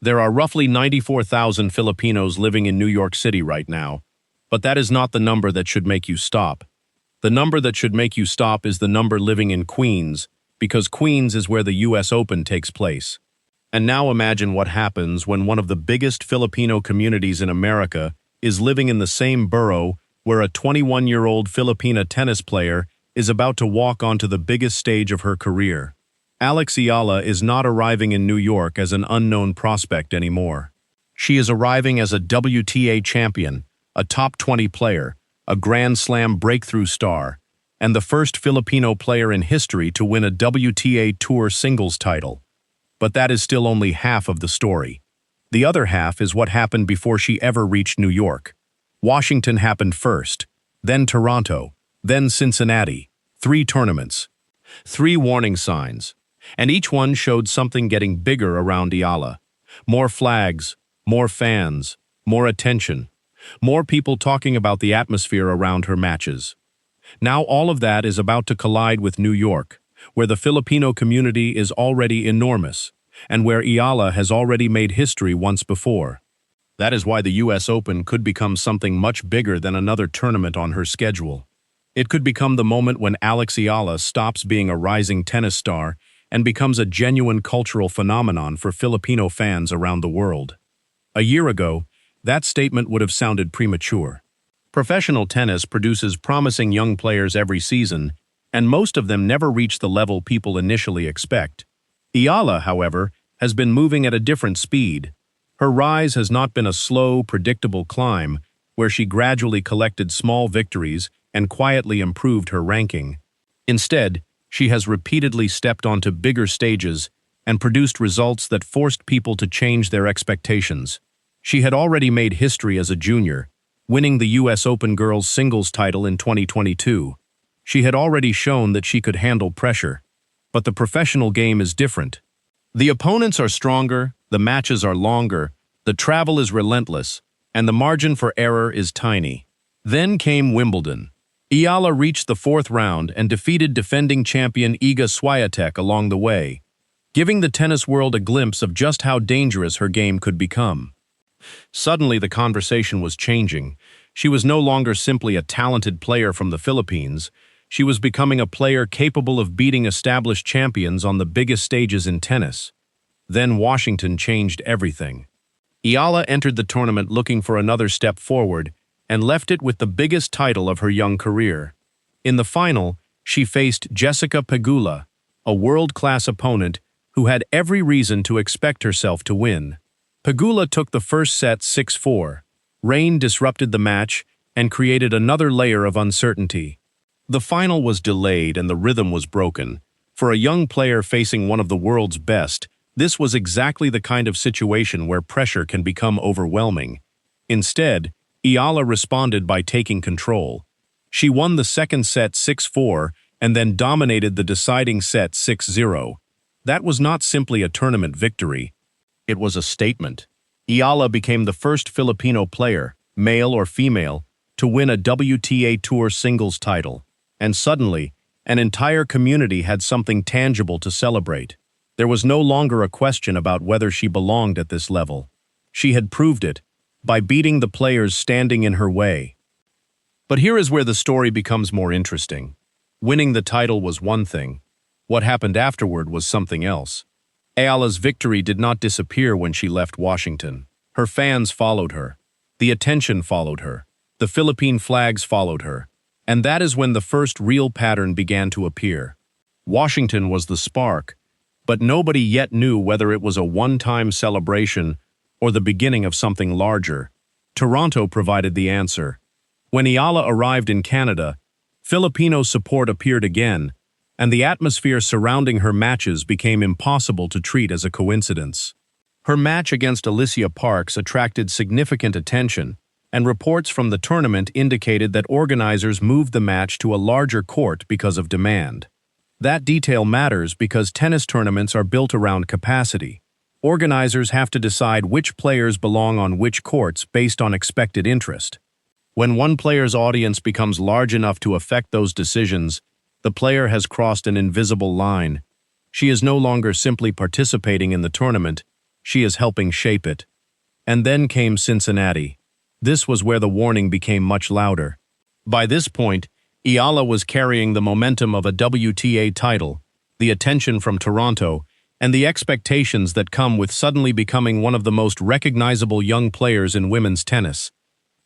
There are roughly 94,000 Filipinos living in New York City right now, but that is not the number that should make you stop. The number that should make you stop is the number living in Queens, because Queens is where the US Open takes place. And now imagine what happens when one of the biggest Filipino communities in America is living in the same borough where a 21-year-old Filipina tennis player is about to walk onto the biggest stage of her career. Eala is not arriving in New York as an unknown prospect anymore. She is arriving as a WTA champion, a top 20 player, a Grand Slam breakthrough star, and the first Filipino player in history to win a WTA Tour singles title. But that is still only half of the story. The other half is what happened before she ever reached New York. Washington happened first, then Toronto, then Cincinnati. 3 tournaments, 3 warning signs, and each one showed something getting bigger around Eala. More flags, more fans, more attention, more people talking about the atmosphere around her matches. Now all of that is about to collide with New York, where the Filipino community is already enormous, and where Eala has already made history once before. That is why the US Open could become something much bigger than another tournament on her schedule. It could become the moment when Eala stops being a rising tennis star and becomes a genuine cultural phenomenon for Filipino fans around the world. A year ago, that statement would have sounded premature. Professional tennis produces promising young players every season, and most of them never reach the level people initially expect. Eala, however, has been moving at a different speed. Her rise has not been a slow, predictable climb, where she gradually collected small victories and quietly improved her ranking. Instead, she has repeatedly stepped onto bigger stages and produced results that forced people to change their expectations. She had already made history as a junior, winning the US Open girls singles title in 2022. She had already shown that she could handle pressure. But the professional game is different. The opponents are stronger, the matches are longer, the travel is relentless, and the margin for error is tiny. Then came Wimbledon. Eala reached the 4th round and defeated defending champion Iga Swiatek along the way, giving the tennis world a glimpse of just how dangerous her game could become. Suddenly the conversation was changing. She was no longer simply a talented player from the Philippines. She was becoming a player capable of beating established champions on the biggest stages in tennis. Then Washington changed everything. Eala entered the tournament looking for another step forward, and left it with the biggest title of her young career. In the final, she faced Jessica Pegula, a world-class opponent who had every reason to expect herself to win. Pegula took the first set 6-4. Rain disrupted the match and created another layer of uncertainty. The final was delayed and the rhythm was broken. For a young player facing one of the world's best, this was exactly the kind of situation where pressure can become overwhelming. Instead, Eala responded by taking control. She won the second set 6-4 and then dominated the deciding set 6-0. That was not simply a tournament victory. It was a statement. Eala became the first Filipino player, male or female, to win a WTA Tour singles title. And suddenly, an entire community had something tangible to celebrate. There was no longer a question about whether she belonged at this level. She had proved it, by beating the players standing in her way. But here is where the story becomes more interesting. Winning the title was one thing. What happened afterward was something else. Eala's victory did not disappear when she left Washington. Her fans followed her. The attention followed her. The Philippine flags followed her. And that is when the first real pattern began to appear. Washington was the spark, but nobody yet knew whether it was a one-time celebration or the beginning of something larger. Toronto provided the answer. When Eala arrived in Canada, Filipino support appeared again, and the atmosphere surrounding her matches became impossible to treat as a coincidence. Her match against Alicia Parks attracted significant attention, and reports from the tournament indicated that organizers moved the match to a larger court because of demand. That detail matters because tennis tournaments are built around capacity. Organizers have to decide which players belong on which courts based on expected interest. When one player's audience becomes large enough to affect those decisions, the player has crossed an invisible line. She is no longer simply participating in the tournament, She is helping shape it. And then came Cincinnati. This was where the warning became much louder. By this point, Eala was carrying the momentum of a WTA title, the attention from Toronto, and the expectations that come with suddenly becoming one of the most recognizable young players in women's tennis.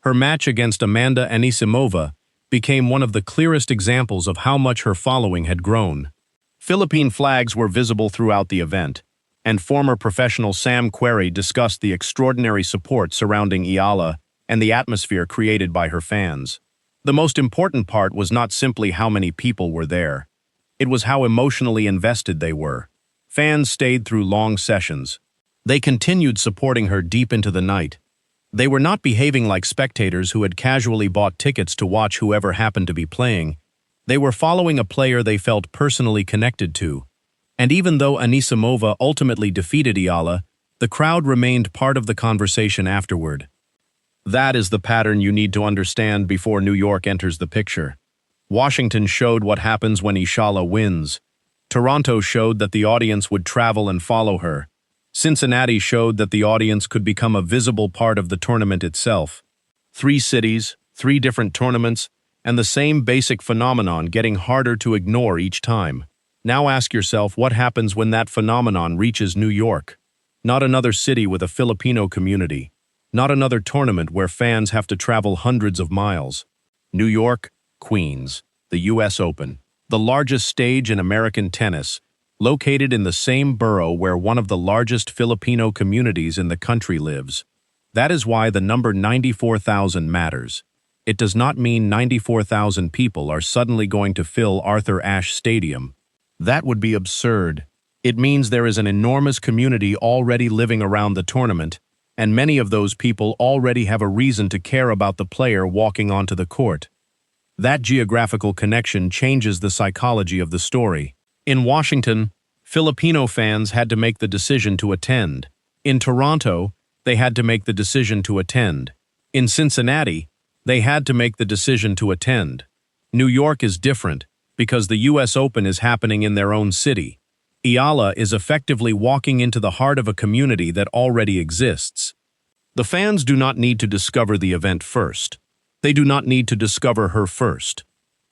Her match against Amanda Anisimova became one of the clearest examples of how much her following had grown. Philippine flags were visible throughout the event, and former professional Sam Querrey discussed the extraordinary support surrounding Eala and the atmosphere created by her fans. The most important part was not simply how many people were there. It was how emotionally invested they were. Fans stayed through long sessions. They continued supporting her deep into the night. They were not behaving like spectators who had casually bought tickets to watch whoever happened to be playing. They were following a player they felt personally connected to. And even though Anisimova ultimately defeated Eala, the crowd remained part of the conversation afterward. That is the pattern you need to understand before New York enters the picture. Washington showed what happens when Eala wins. Toronto showed that the audience would travel and follow her. Cincinnati showed that the audience could become a visible part of the tournament itself. 3 cities, 3 different tournaments, and the same basic phenomenon getting harder to ignore each time. Now ask yourself what happens when that phenomenon reaches New York. Not another city with a Filipino community. Not another tournament where fans have to travel hundreds of miles. New York, Queens, the U.S. Open, the largest stage in American tennis, located in the same borough where one of the largest Filipino communities in the country lives. That is why the number 94,000 matters. It does not mean 94,000 people are suddenly going to fill Arthur Ashe Stadium. That would be absurd. It means there is an enormous community already living around the tournament, and many of those people already have a reason to care about the player walking onto the court. That geographical connection changes the psychology of the story. In Washington, Filipino fans had to make the decision to attend. In Toronto, they had to make the decision to attend. In Cincinnati, they had to make the decision to attend. New York is different because the U.S. Open is happening in their own city. Eala is effectively walking into the heart of a community that already exists. The fans do not need to discover the event first. They do not need to discover her first.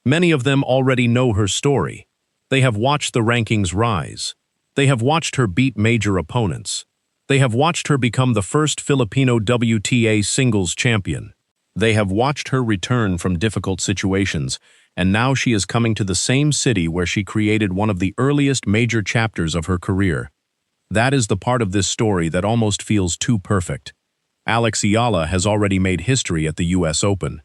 Many of them already know her story. They have watched the rankings rise. They have watched her beat major opponents. They have watched her become the first Filipino WTA singles champion. They have watched her return from difficult situations, and now she is coming to the same city where she created one of the earliest major chapters of her career. That is the part of this story that almost feels too perfect. Alex Eala has already made history at the U.S. Open.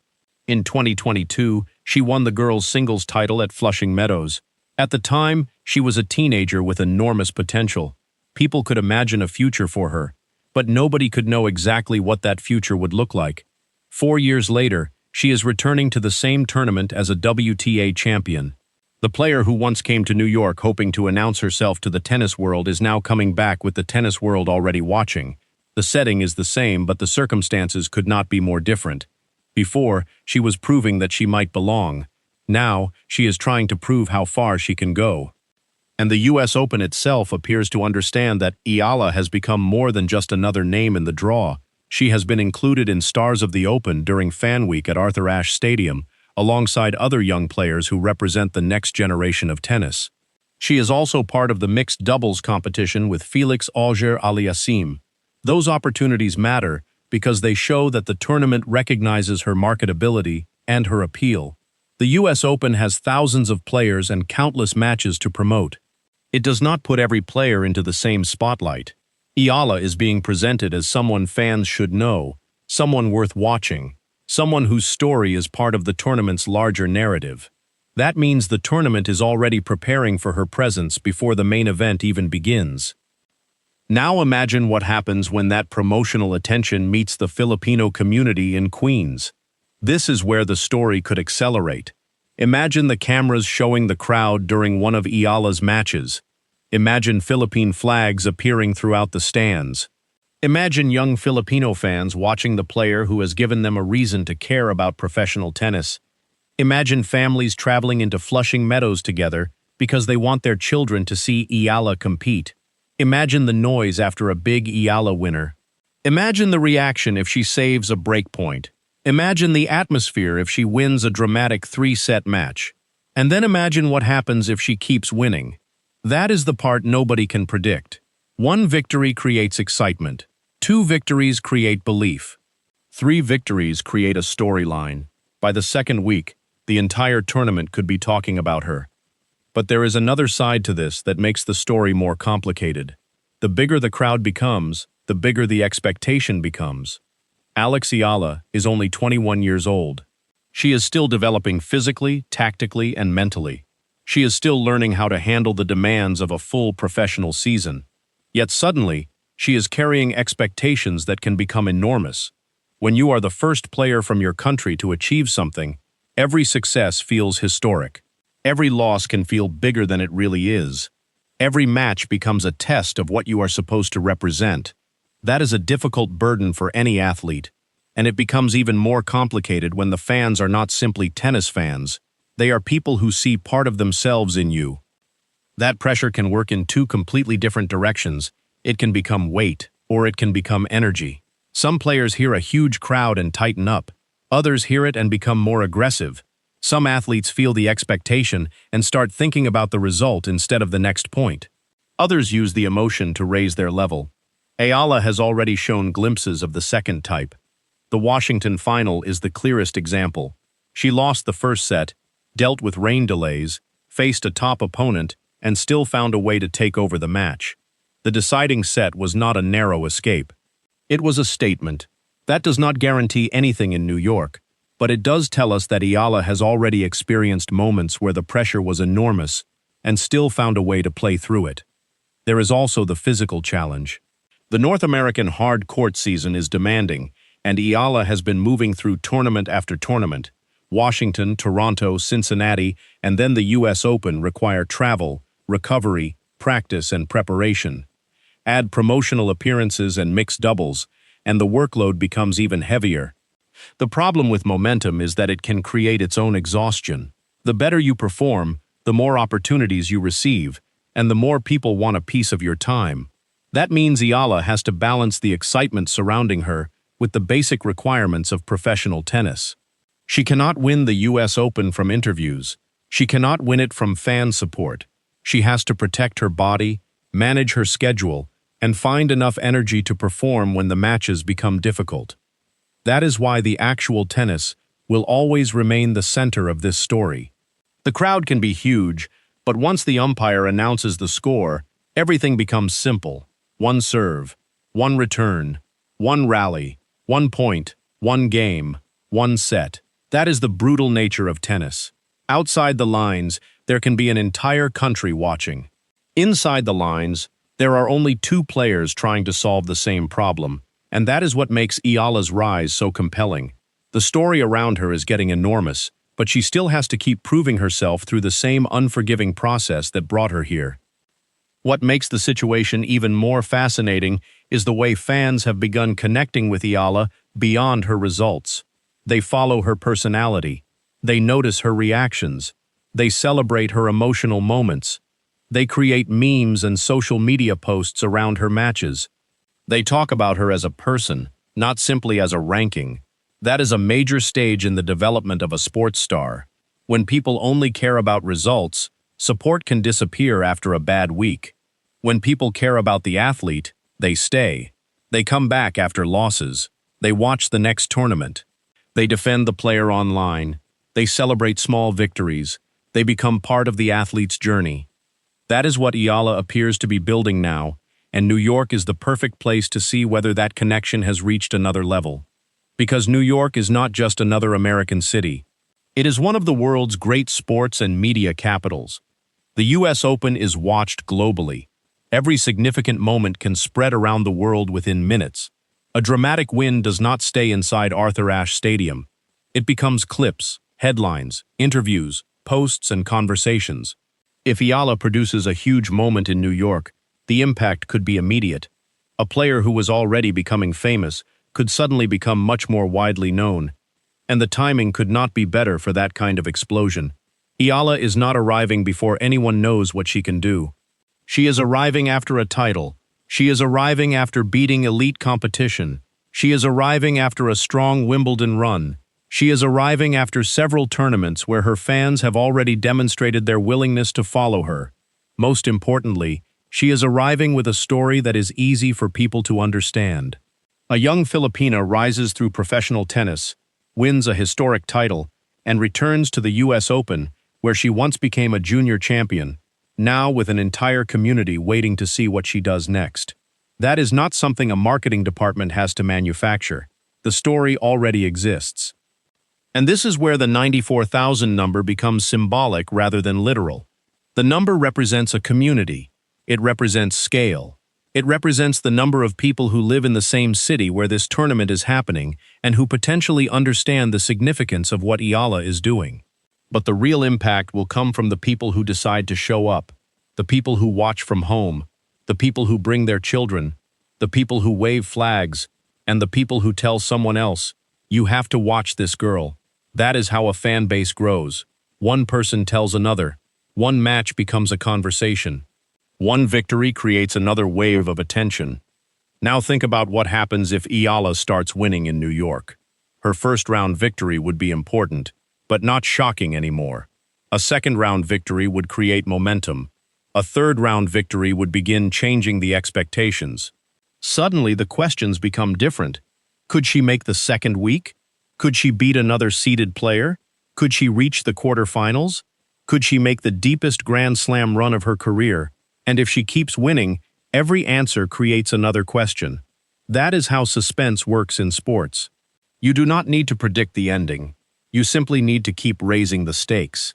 In 2022, she won the girls' singles title at Flushing Meadows. At the time, she was a teenager with enormous potential. People could imagine a future for her, but nobody could know exactly what that future would look like. 4 years later, she is returning to the same tournament as a WTA champion. The player who once came to New York hoping to announce herself to the tennis world is now coming back with the tennis world already watching. The setting is the same, but the circumstances could not be more different. Before, she was proving that she might belong. Now, she is trying to prove how far she can go. And the U.S. Open itself appears to understand that Eala has become more than just another name in the draw. She has been included in Stars of the Open during Fan Week at Arthur Ashe Stadium, alongside other young players who represent the next generation of tennis. She is also part of the mixed doubles competition with Felix Auger-Aliassime. Those opportunities matter because they show that the tournament recognizes her marketability and her appeal. The U.S. Open has thousands of players and countless matches to promote. It does not put every player into the same spotlight. Eala is being presented as someone fans should know, someone worth watching, someone whose story is part of the tournament's larger narrative. That means the tournament is already preparing for her presence before the main event even begins. Now imagine what happens when that promotional attention meets the Filipino community in Queens. This is where the story could accelerate. Imagine the cameras showing the crowd during one of Eala's matches. Imagine Philippine flags appearing throughout the stands. Imagine young Filipino fans watching the player who has given them a reason to care about professional tennis. Imagine families traveling into Flushing Meadows together because they want their children to see Eala compete. Imagine the noise after a big Eala winner. Imagine the reaction if she saves a break point. Imagine the atmosphere if she wins a dramatic 3-set match. And then imagine what happens if she keeps winning. That is the part nobody can predict. 1 victory creates excitement. 2 victories create belief. 3 victories create a storyline. By the second week, the entire tournament could be talking about her. But there is another side to this that makes the story more complicated. The bigger the crowd becomes, the bigger the expectation becomes. Alex Eala is only 21 years old. She is still developing physically, tactically, and mentally. She is still learning how to handle the demands of a full professional season. Yet suddenly, she is carrying expectations that can become enormous. When you are the first player from your country to achieve something, every success feels historic. Every loss can feel bigger than it really is. Every match becomes a test of what you are supposed to represent. That is a difficult burden for any athlete, and it becomes even more complicated when the fans are not simply tennis fans. They are people who see part of themselves in you. That pressure can work in 2 completely different directions. It can become weight, or it can become energy. Some players hear a huge crowd and tighten up. Others hear it and become more aggressive. Some athletes feel the expectation and start thinking about the result instead of the next point. Others use the emotion to raise their level. Eala has already shown glimpses of the second type. The Washington final is the clearest example. She lost the first set, dealt with rain delays, faced a top opponent, and still found a way to take over the match. The deciding set was not a narrow escape. It was a statement. That does not guarantee anything in New York, but it does tell us that Eala has already experienced moments where the pressure was enormous and still found a way to play through it. There is also the physical challenge. The North American hard court season is demanding, and Eala has been moving through tournament after tournament. Washington, Toronto, Cincinnati, and then the US Open require travel, recovery, practice, and preparation. Add promotional appearances and mixed doubles, and the workload becomes even heavier. The problem with momentum is that it can create its own exhaustion. The better you perform, the more opportunities you receive, and the more people want a piece of your time. That means Eala has to balance the excitement surrounding her with the basic requirements of professional tennis. She cannot win the US Open from interviews. She cannot win it from fan support. She has to protect her body, manage her schedule, and find enough energy to perform when the matches become difficult. That is why the actual tennis will always remain the center of this story. The crowd can be huge, but once the umpire announces the score, everything becomes simple. 1 serve, 1 return, 1 rally, 1 point, 1 game, 1 set. That is the brutal nature of tennis. Outside the lines, there can be an entire country watching. Inside the lines, there are only 2 players trying to solve the same problem, and that is what makes Eala's rise so compelling. The story around her is getting enormous, but she still has to keep proving herself through the same unforgiving process that brought her here. What makes the situation even more fascinating is the way fans have begun connecting with Eala beyond her results. They follow her personality. They notice her reactions. They celebrate her emotional moments. They create memes and social media posts around her matches. They talk about her as a person, not simply as a ranking. That is a major stage in the development of a sports star. When people only care about results, support can disappear after a bad week. When people care about the athlete, they stay. They come back after losses. They watch the next tournament. They defend the player online. They celebrate small victories. They become part of the athlete's journey. That is what Eala appears to be building now, and New York is the perfect place to see whether that connection has reached another level. Because New York is not just another American city. It is one of the world's great sports and media capitals. The US Open is watched globally. Every significant moment can spread around the world within minutes. A dramatic win does not stay inside Arthur Ashe Stadium. It becomes clips, headlines, interviews, posts, and conversations. If Eala produces a huge moment in New York, the impact could be immediate. A player who was already becoming famous could suddenly become much more widely known, and the timing could not be better for that kind of explosion. Eala is not arriving before anyone knows what she can do. She is arriving after a title. She is arriving after beating elite competition. She is arriving after a strong Wimbledon run. She is arriving after several tournaments where her fans have already demonstrated their willingness to follow her. Most importantly, she is arriving with a story that is easy for people to understand. A young Filipina rises through professional tennis, wins a historic title, and returns to the US Open, where she once became a junior champion, now with an entire community waiting to see what she does next. That is not something a marketing department has to manufacture. The story already exists. And this is where the 94,000 number becomes symbolic rather than literal. The number represents a community. It represents scale. It represents the number of people who live in the same city where this tournament is happening and who potentially understand the significance of what Eala is doing. But the real impact will come from the people who decide to show up, the people who watch from home, the people who bring their children, the people who wave flags, and the people who tell someone else, "You have to watch this girl." That is how a fan base grows. One person tells another. One match becomes a conversation. One victory creates another wave of attention. Now think about what happens if Eala starts winning in New York. Her first-round victory would be important, but not shocking anymore. A second-round victory would create momentum. A third-round victory would begin changing the expectations. Suddenly, the questions become different. Could she make the second week? Could she beat another seeded player? Could she reach the quarterfinals? Could she make the deepest Grand Slam run of her career? And if she keeps winning, every answer creates another question. That is how suspense works in sports. You do not need to predict the ending. You simply need to keep raising the stakes.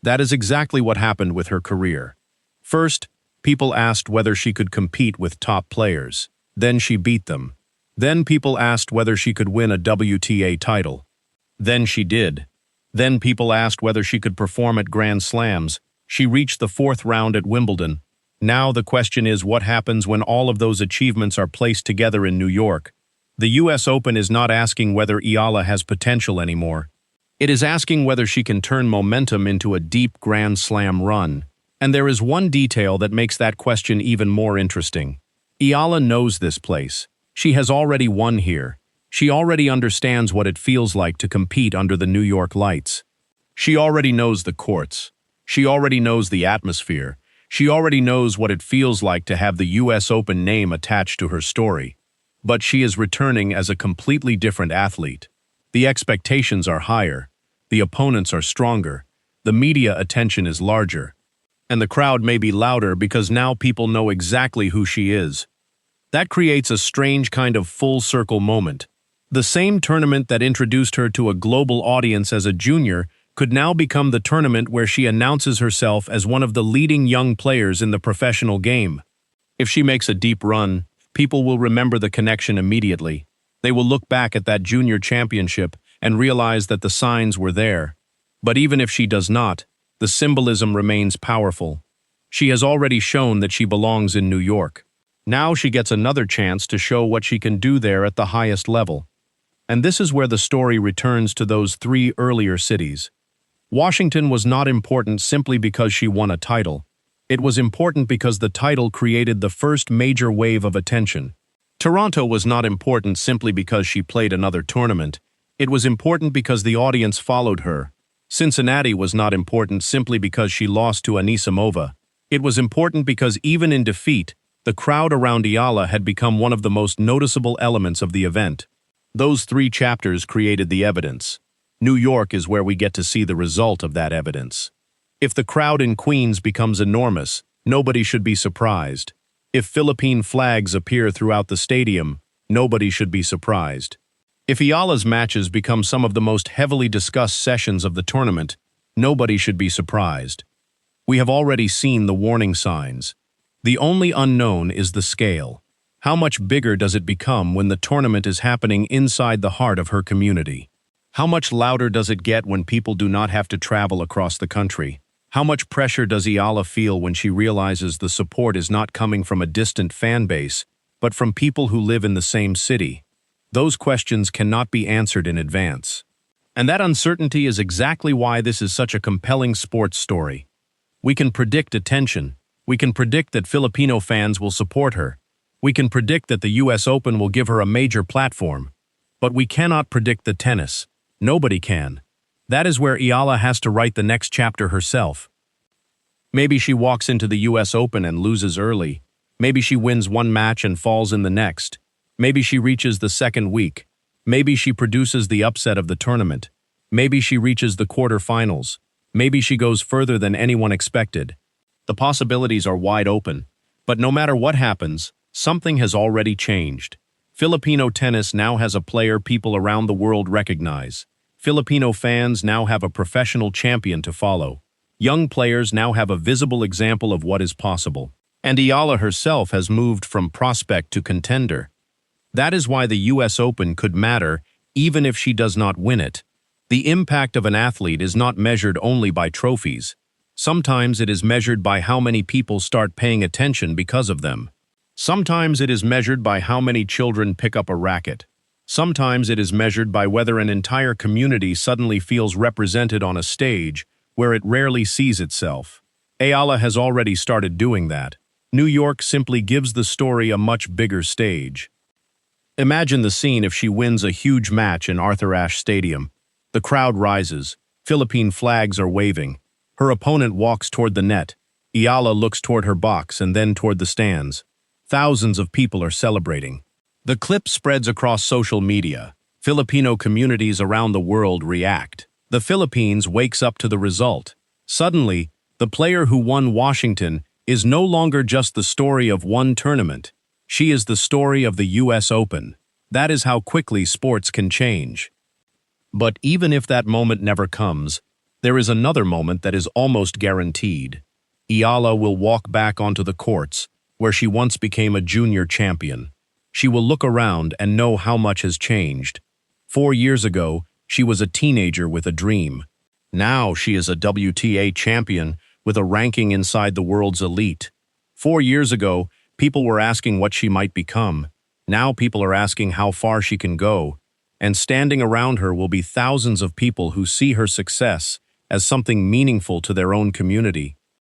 That is exactly what happened with her career. First, people asked whether she could compete with top players. Then she beat them. Then people asked whether she could win a WTA title. Then she did. Then people asked whether she could perform at Grand Slams. She reached the fourth round at Wimbledon. Now the question is, what happens when all of those achievements are placed together in New York? The US Open is not asking whether Eala has potential anymore. It is asking whether she can turn momentum into a deep Grand Slam run. And there is one detail that makes that question even more interesting. Eala knows this place. She has already won here. She already understands what it feels like to compete under the New York lights. She already knows the courts. She already knows the atmosphere. She already knows what it feels like to have the US Open name attached to her story. But she is returning as a completely different athlete. The expectations are higher. The opponents are stronger. The media attention is larger. And the crowd may be louder because now people know exactly who she is. That creates a strange kind of full-circle moment. The same tournament that introduced her to a global audience as a junior could now become the tournament where she announces herself as one of the leading young players in the professional game. If she makes a deep run, people will remember the connection immediately. They will look back at that junior championship and realize that the signs were there. But even if she does not, the symbolism remains powerful. She has already shown that she belongs in New York. Now she gets another chance to show what she can do there at the highest level. And this is where the story returns to those three earlier cities. Washington was not important simply because she won a title. It was important because the title created the first major wave of attention. Toronto was not important simply because she played another tournament. It was important because the audience followed her. Cincinnati was not important simply because she lost to Anisimova. It was important because even in defeat, the crowd around Eala had become one of the most noticeable elements of the event. Those three chapters created the evidence. New York is where we get to see the result of that evidence. If the crowd in Queens becomes enormous, nobody should be surprised. If Philippine flags appear throughout the stadium, nobody should be surprised. If Eala's matches become some of the most heavily discussed sessions of the tournament, nobody should be surprised. We have already seen the warning signs. The only unknown is the scale. How much bigger does it become when the tournament is happening inside the heart of her community? How much louder does it get when people do not have to travel across the country? How much pressure does Eala feel when she realizes the support is not coming from a distant fan base, but from people who live in the same city? Those questions cannot be answered in advance. And that uncertainty is exactly why this is such a compelling sports story. We can predict attention, We can predict that Filipino fans will support her. We can predict that the US Open will give her a major platform. But we cannot predict the tennis. Nobody can. That is where Eala has to write the next chapter herself. Maybe she walks into the US Open and loses early. Maybe she wins one match and falls in the next. Maybe she reaches the second week. Maybe she produces the upset of the tournament. Maybe she reaches the quarterfinals. Maybe she goes further than anyone expected. The possibilities are wide open. But no matter what happens, something has already changed. Filipino tennis now has a player people around the world recognize. Filipino fans now have a professional champion to follow. Young players now have a visible example of what is possible. And Eala herself has moved from prospect to contender. That is why the US Open could matter even if she does not win it. The impact of an athlete is not measured only by trophies. Sometimes it is measured by how many people start paying attention because of them. Sometimes it is measured by how many children pick up a racket. Sometimes it is measured by whether an entire community suddenly feels represented on a stage where it rarely sees itself. Eala has already started doing that. New York simply gives the story a much bigger stage. Imagine the scene if she wins a huge match in Arthur Ashe Stadium. The crowd rises. Philippine flags are waving. Her opponent walks toward the net. Eala looks toward her box and then toward the stands. Thousands of people are celebrating. The clip spreads across social media. Filipino communities around the world react. The Philippines wakes up to the result. Suddenly, the player who won Washington is no longer just the story of one tournament. She is the story of the US Open. That is how quickly sports can change. But even if that moment never comes, there is another moment that is almost guaranteed. Eala will walk back onto the courts, where she once became a junior champion. She will look around and know how much has changed. 4 years ago, she was a teenager with a dream. Now she is a WTA champion with a ranking inside the world's elite. 4 years ago, people were asking what she might become. Now people are asking how far she can go. And standing around her will be thousands of people who see her success as something meaningful to their own community.